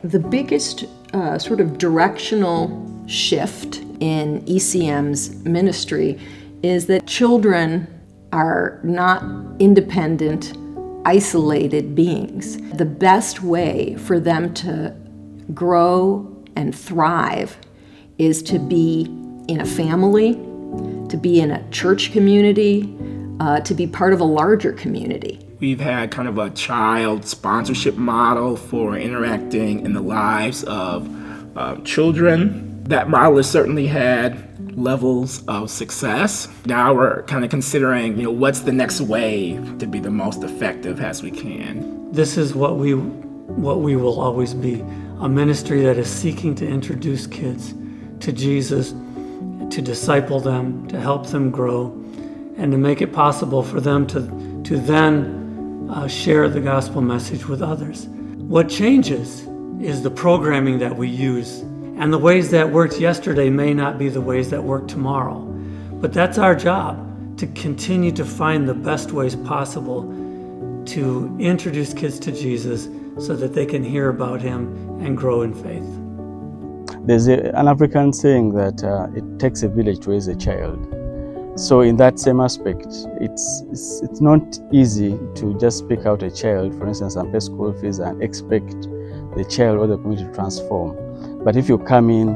The biggest sort of directional shift in ECM's ministry is that children are not independent, isolated beings. The best way for them to grow and thrive is to be in a family, to be in a church community, to be part of a larger community. We've had kind of a child sponsorship model for interacting in the lives of children. That model has certainly had levels of success. Now we're kind of considering, what's the next way to be the most effective as we can. This is what we will always be, a ministry that is seeking to introduce kids to Jesus, to disciple them, to help them grow, and to make it possible for them to then share the gospel message with others. What changes is the programming that we use, and the ways that worked yesterday may not be the ways that work tomorrow. But that's our job, to continue to find the best ways possible to introduce kids to Jesus so that they can hear about him and grow in faith. There's an African saying that it takes a village to raise a child. So in that same aspect, it's not easy to just pick out a child, for instance, and pay school fees and expect the child or the community to transform. But if you come in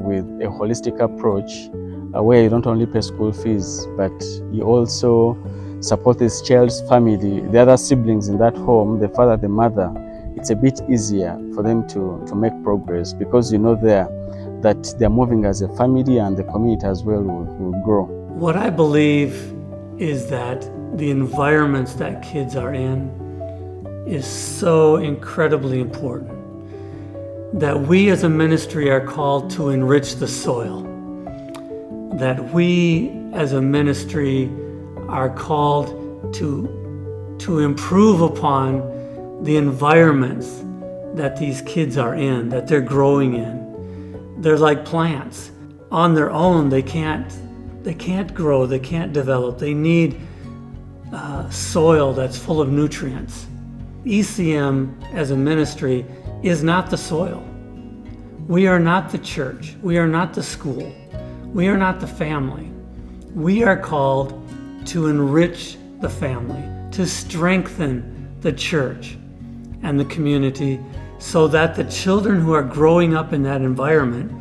with a holistic approach, where you don't only pay school fees, but you also support this child's family, the other siblings in that home, the father, the mother, it's a bit easier for them to make progress, because there that they're moving as a family, and the community as well will grow. What I believe is that the environments that kids are in is so incredibly important, that we as a ministry are called to enrich the soil, that we as a ministry are called to improve upon the environments that these kids are in, that they're growing in. They're like plants. On their own, they can't grow, they can't develop. They need soil that's full of nutrients. ECM as a ministry is not the soil. We are not the church. We are not the school. We are not the family. We are called to enrich the family, to strengthen the church and the community, so that the children who are growing up in that environment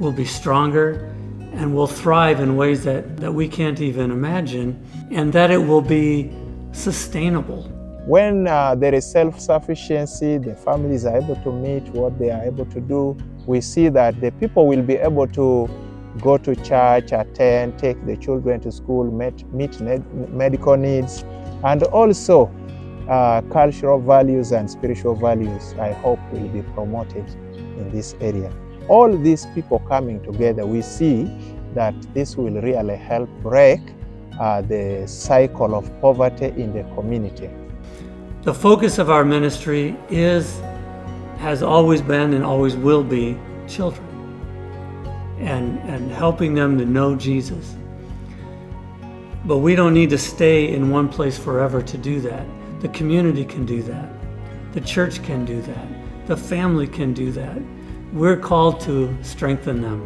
will be stronger and will thrive in ways that we can't even imagine, and that it will be sustainable. When there is self-sufficiency, the families are able to meet what they are able to do. We see that the people will be able to go to church, attend, take the children to school, meet medical needs, and also cultural values and spiritual values, I hope, will be promoted in this area. All these people coming together, we see that this will really help break the cycle of poverty in the community. The focus of our ministry has always been and always will be children, and helping them to know Jesus. But we don't need to stay in one place forever to do that. The community can do that. The church can do that. The family can do that. We're called to strengthen them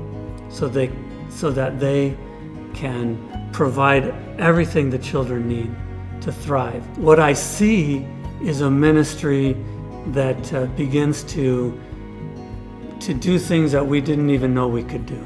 so that they can provide everything the children need to thrive. What I see is a ministry that begins to do things that we didn't even know we could do.